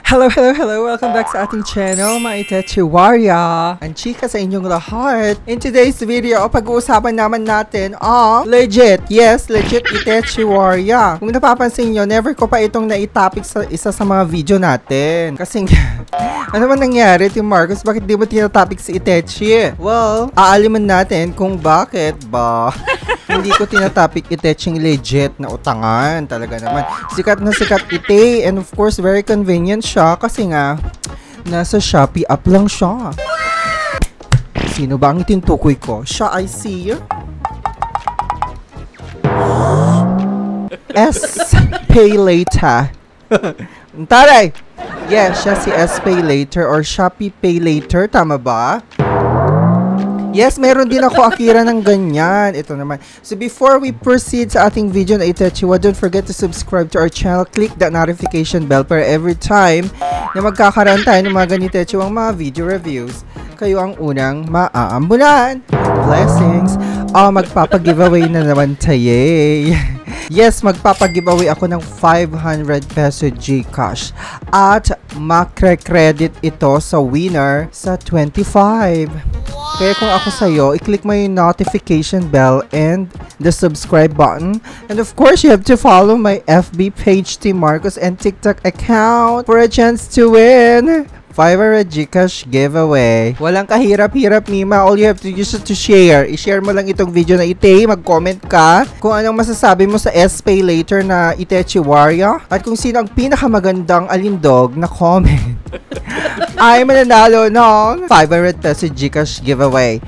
Hello, hello, hello! Welcome back sa ating channel, mga Itechiwaria! Ang chika sa inyong lahat! In today's video, pag-uusapan naman natin ang legit, yes, legit Itechiwaria! Kung napapansin nyo, never ko pa itong naitopic sa isa sa mga video natin. Kasi ano man nangyari, Team Marcos? Bakit di mo tinatopic si Itechi? Well, aaliman natin kung bakit ba hindi ko tinatopic Iteching legit na utangan. Talaga naman. Sikat na sikat ite, and of course, very convenient siya kasi nga nasa Shopee app lang siya. Sino ba ang tinutukoy ko? Siya I see. Pay later. Taray! Yes, siya si Pay later or Shopee Pay later. Tama ba? Yes, meron din ako Akira ng ganyan. Ito naman. So before we proceed sa ating video na Itechiwa, don't forget to subscribe to our channel. Click that notification bell para every time na magkakaroon tayo ng mga ganitechiwang mga video reviews, kayo ang unang maaambulan. Blessings! Magpapag-giveaway na naman tayo. Yes, magpapag-giveaway ako ng 500 peso GCash at makre-credit ito sa winner sa 25. Kaya kung ako sa'yo, i-click mo yung notification bell and the subscribe button. And of course, you have to follow my FB page, Team Marcos, and TikTok account for a chance to win 500 GCash giveaway. Walang kahirap-hirap, Mima. All you have to do is to share. I-share mo lang itong video na ite. Mag-comment ka kung anong masasabi mo sa Pay later na Itechiwaria. At kung sino ang pinakamagandang alindog na comment ay mananalo ng 500 peso GCash giveaway.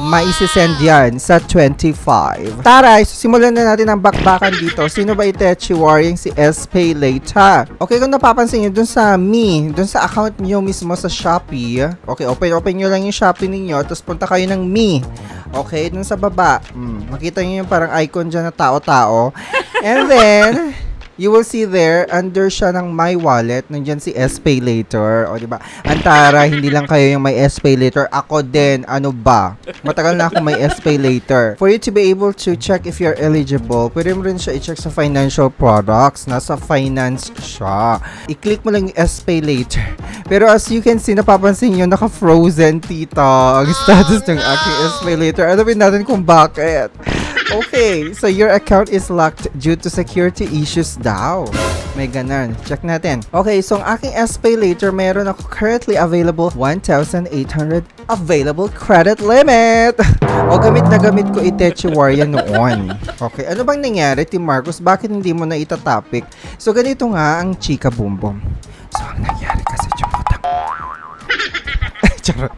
Maisisend yan sa 25. Taray, so simulan na natin ang bakbakan dito. Sino ba Itechiwaria yung si Pay later? Okay, kung napapansin nyo, dun sa dun sa account nyo mismo sa Shopee. Okay, open nyo lang yung Shopee ninyo, tapos punta kayo ng me. Okay, dun sa baba. Makita nyo yung parang icon dyan na tao-tao. And then you will see there, under siya ng My Wallet, nandyan si Pay later. O, diba? Antara, hindi lang kayo yung may Pay later. Ako din, ano ba? Matagal na ako may Pay later. For you to be able to check if you're eligible, pwede mo rin siya i-check sa financial products. Nasa finance siya. I-click mo lang yung Pay later. Pero as you can see, napapansin nyo, naka-frozen, tita, ang status ng aking Pay later. Alamin natin kung bakit. Okay, so your account is locked due to security issues daw. May ganan. Check natin. Okay, so ang aking Pay later, meron ako currently available 1,800 available credit limit. O gamit na gamit ko Itechiwaria noon. Okay, ano bang nangyari, Team Marcos? Bakit hindi mo na itatopic? So ganito nga ang chika boom boom. So ang nangyari kasi jumutang. Charot.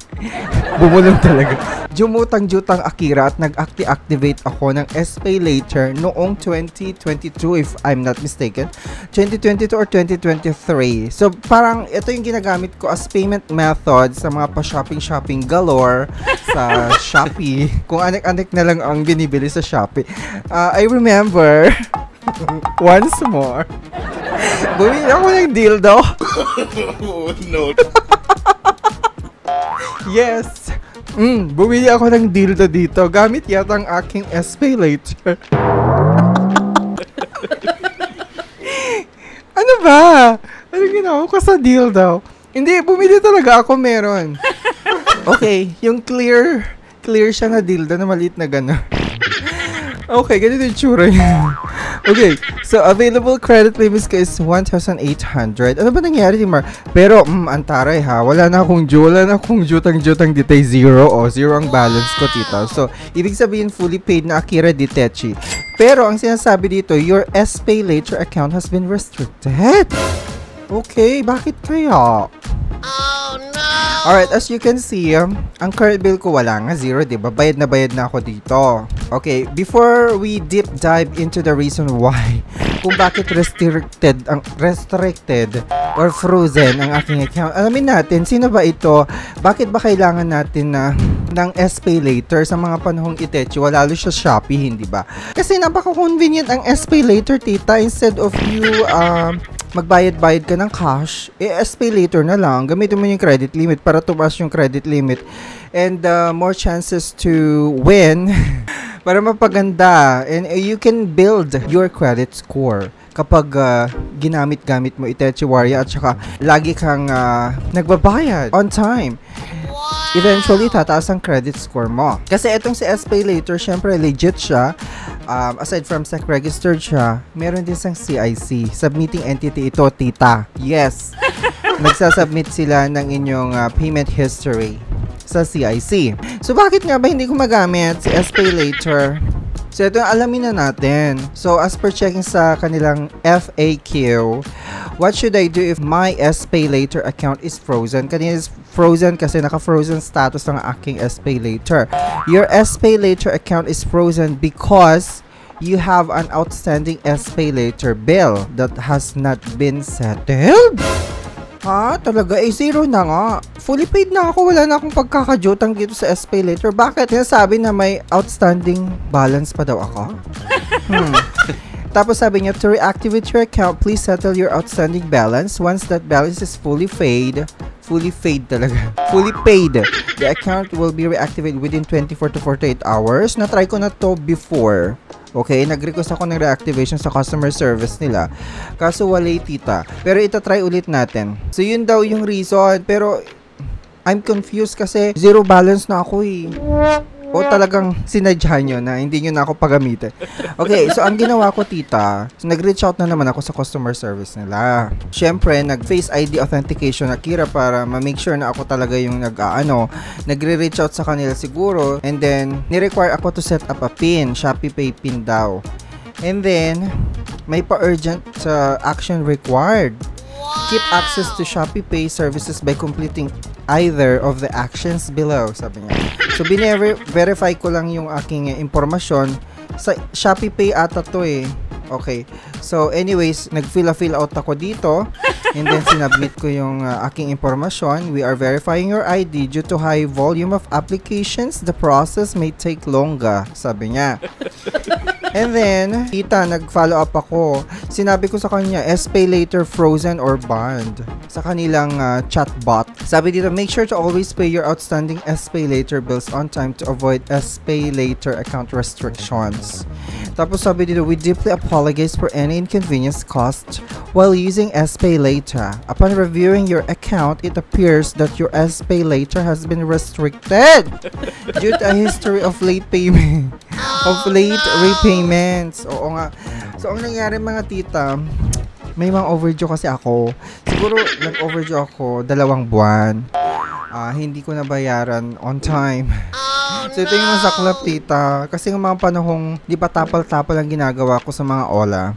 Bumulong talaga. Jumutang-jutang Akira at nag-activate ako ng Pay later noong 2022 if I'm not mistaken. 2022 or 2023. So parang ito yung ginagamit ko as payment method sa mga pa-shopping galore sa Shopee. Kung anek-anek na lang ang binibili sa Shopee. I remember once more bumili ako ng dildo. No. Yes. Bumili ako ng dildo dito. Gamit yata ang aking Pay later. Ano ba? Ano ginawa ko sa dildo? Hindi, bumili talaga ako meron. Okay, yung clear siya na dildo na maliit na gano'n. Okay, ganito yung tsura niya. Okay, so available credit limits ko is 1,800. Ano ba nangyari, Timar? Pero, antaray ha. Wala na akong jutang-jutang dito. Zero ang balance ko, tita. So, ibig sabihin fully paid na Akira Ditechi. Pero, ang sinasabi dito, your Pay later account has been restricted. Okay, bakit kaya? Oh no! Alright, as you can see, ang current bill ko wala nga, zero, diba? Bayad na ako dito. Okay, before we deep dive into the reason why, kung bakit restricted or frozen ang aking account, alamin natin, sino ba ito? Bakit ba kailangan natin ng Pay later sa mga panahong Itechi? Lalo siya Shopee, hindi ba? Kasi napaka-convenient ang Pay later, tita. Instead of you magbayad-bayad ka ng cash, Pay later na lang. Gamitin mo yung credit limit para tumaas yung credit limit. And more chances to win para mapaganda. And you can build your credit score. kapag ginamit-gamit mo Itechiwarya at saka lagi kang nagbabayad on time. Eventually, tataas ang credit score mo. Kasi itong si SPayLater, syempre legit siya. Aside from SEC registered siya, meron din siyang CIC. Submitting entity ito, tita. Yes. Nagsasubmit sila ng inyong payment history sa CIC. So, bakit nga ba hindi ko magamit si SPayLater? So, ito yung alamin na natin. So, as per checking sa kanilang FAQ, what should I do if my SPayLater account is frozen? Kanina is frozen kasi naka-frozen status ng aking SPayLater. Your SPayLater account is frozen because you have an outstanding SPayLater bill that has not been settled? Ha? Talaga? Zero na nga. Fully paid na ako. Wala na akong pagkakajutang dito sa SPayLater. Bakit? Sinasabi na may outstanding balance pa daw ako? Tapos sabi niya, to reactivate your account, please settle your outstanding balance. Once that balance is fully paid talaga. Fully paid. The account will be reactivated within 24 to 48 hours. Na-try ko na to before. Okay, nag-request ako ng reactivation sa customer service nila. Kaso wala tita. Pero ita-try ulit natin. So yun daw yung reason. Pero I'm confused kasi zero balance na ako eh. O talagang sinadya nyo na hindi nyo na ako pagamitin. Okay, so ang ginawa ko tita, so nag-reach out na naman ako sa customer service nila. Syempre, nag-Face ID authentication na Kira para ma-make sure na ako talaga yung nagre-reach out sa kanila siguro. And then, ni-require ako to set up a PIN, Shopee Pay PIN daw. And then, may pa-urgent action required. Keep access to Shopee Pay services by completing either of the actions below, sabi niya. So, verify ko lang yung aking impormasyon. Sa Shopee Pay ata to eh. Okay. So, anyways, nag-fill out ako dito. And then, sinubmit ko yung aking impormasyon. We are verifying your ID due to high volume of applications. The process may take longer, sabi niya. And then, tita, nag-follow up ako. Sinabi ko sa kanya, SPayLater frozen or banned sa kanilang chatbot. Sabi dito, make sure to always pay your outstanding SPayLater bills on time to avoid SPayLater account restrictions. Tapos sabi dito, we deeply apologize for any inconvenience caused while using SPayLater. Upon reviewing your account, it appears that your SPayLater has been restricted due to a history of late payment. Repayments. Oo nga. So, ang nangyari mga tita, may mga overdue kasi ako. Siguro, nag-overdue ako 2 buwan. Hindi ko nabayaran on time. So, ito yung nasaklap, tita. Kasi ng mga panahong, di ba tapal-tapal ang ginagawa ko sa mga ola.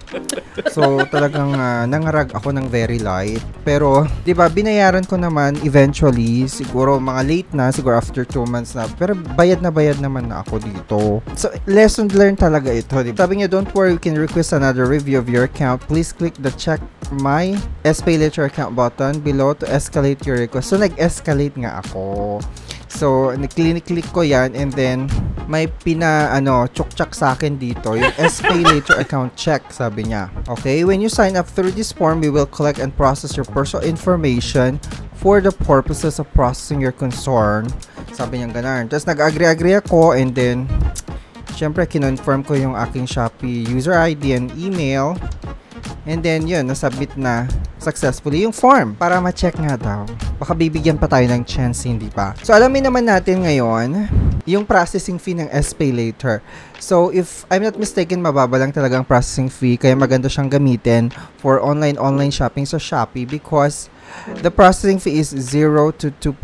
So, talagang nangarag ako ng very light. Pero, di ba, binayaran ko naman eventually. Siguro, mga late na. Siguro, after 2 months na. Pero, bayad naman na ako dito. So, lesson learned talaga ito. Diba? Sabi niya, don't worry, you can request another review of your account. Please click the check my SPayLater account button below to escalate your request. So, nag-escalate nga ako. So, click ko yan and then may chuk-chak sa akin dito yung SPayLater account check, sabi niya. Okay, when you sign up through this form, we will collect and process your personal information for the purposes of processing your concern. Sabi niya ganun. Tapos nag-agree ako and then syempre kinonfirm ko yung aking Shopee user ID and email. And then yun, nasubmit na successfully yung form para ma-check nga daw. Baka bibigyan pa tayo ng chance, hindi pa. So, alamin naman natin ngayon yung processing fee ng SPayLater. So, if I'm not mistaken, mababa lang talagang processing fee. Kaya maganda siyang gamitin for online shopping sa Shopee because the processing fee is 0 to 2%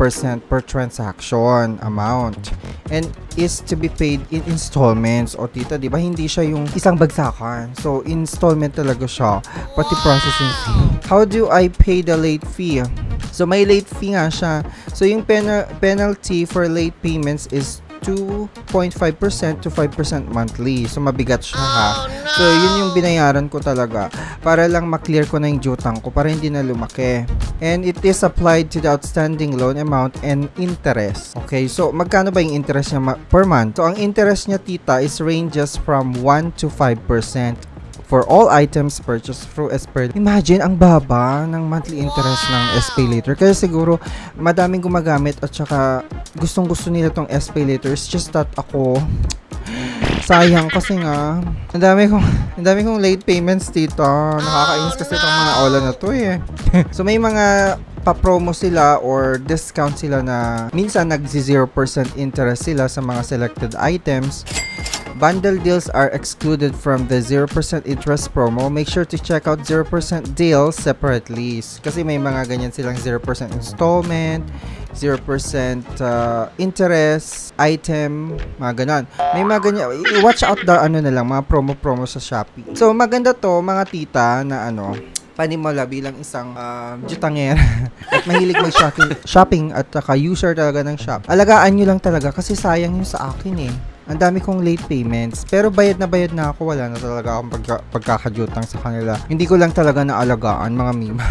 per transaction amount and is to be paid in installments. O tita, di ba hindi siya yung isang bagsakan? So, installment talaga siya, pati processing fee. How do I pay the late fee? So, may late fee nga siya. So, yung penalty for late payments is 2.5% to 5% monthly. So, mabigat siya ha. So, yun yung binayaran ko talaga para lang maklear ko na yung jutang ko para hindi na lumaki. And it is applied to the outstanding loan amount and interest. Okay, so magkano ba yung interest niya per month? So, ang interest niya tita is ranges from 1 to 5% for all items purchased through SPayLater. Imagine, ang baba ng monthly interest ng SPayLater. Kaya siguro, madaming gumagamit at saka gustong-gusto nila tong SPayLater. It's just that ako, Sayang kasi nga. Ang dami kong late payments dito. Nakakainis kasi itong mga Ola na to eh. So may mga pa-promo sila or discount sila na minsan nag-0% interest sila sa mga selected items. Bundle deals are excluded from the 0% interest promo. Make sure to check out 0% deals separately. Kasi may mga ganyan silang 0% installment, 0% interest, item, mga ganon. May mga ganyan. Watch out the ano na lang, mga promo sa Shopee. So maganda to mga tita na ano, panimula bilang isang jutangera at mahilig mag-shopping at user talaga ng shop. Alagaan nyo lang talaga kasi sayang yun sa akin eh. Ang dami kong late payments. Pero bayad na ako. Wala na talaga akong pagkakajutang sa kanila. Hindi ko lang talaga naalagaan, mga mima.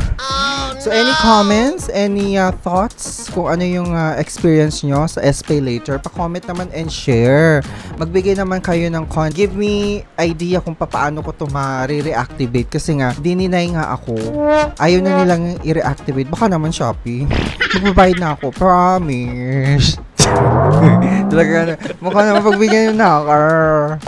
So, any comments? Any thoughts? Kung ano yung experience nyo sa SPay Later, pa-comment naman and share. Magbigay naman kayo ng give me idea kung paano ko ito ma-reactivate. Kasi nga, dininay nga ako. Ayaw na nilang i-reactivate. Baka naman Shopee. Magbabayad na ako. Promise. Talaga, mukha na mapagbigyan yung knocker.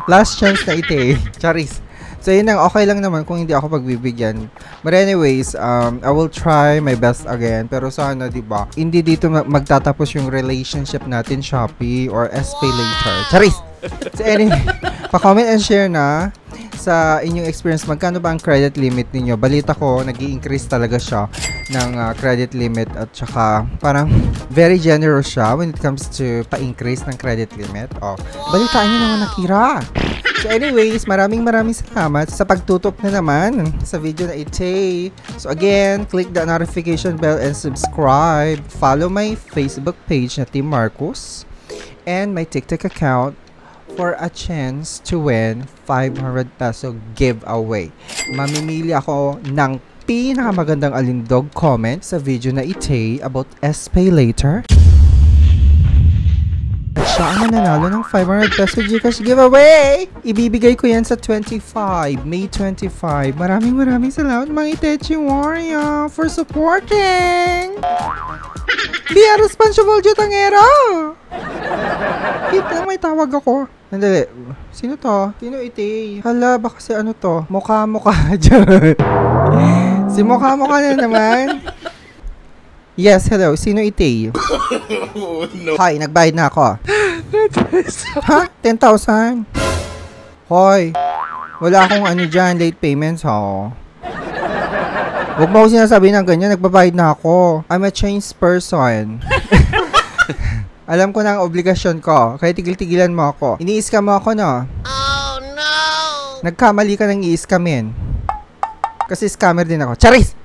Last chance na ite. Charis. So, yun lang. Okay lang naman kung hindi ako pagbibigyan. But anyways, I will try my best again. Pero sana, diba, hindi dito magtatapos yung relationship natin, Shopee or SPay Later. Charis! So, anyway, pa-comment and share na sa inyong experience. Magkano ba ang credit limit ninyo? Balita ko, nag-i-increase talaga siya ng credit limit at saka parang very generous siya when it comes to pa-increase ng credit limit. Oh, balitaan nyo naman, Akira. So anyways, maraming salamat sa pagtutok na naman sa video na ite. So again, click the notification bell and subscribe. Follow my Facebook page na Team Marcos and my TikTok account for a chance to win 500 peso giveaway. Mamimili ako ng pinakamagandang alindog comment sa video na ite about SPay Later. Siya ang mananalo ng 500 peso Gcash giveaway! Ibibigay ko yan sa May 25. Maraming salamat mga Itechi Warrior for supporting! Be a responsible jutangera! Wait lang, may tawag ako. Nandali. Sino to? Sino ite? Hala, baka si ano to? Mukha dyan. Si mukha na naman. Yes, hello. Sino ite? No. Hi, nagbayad na ako. Ha? 10,000? Hoy. Wala akong ano dyan, late payments ha. Huwag mo ako sinasabi ng ganyan, nagbabayad na ako. I'm a changed person. Alam ko na ang obligasyon ko, kaya tigil-tigilan mo ako. Ini-scam mo ako, no? Oh, no! Nagkamali ka nang i-scamin. Kasi scammer din ako. Charis!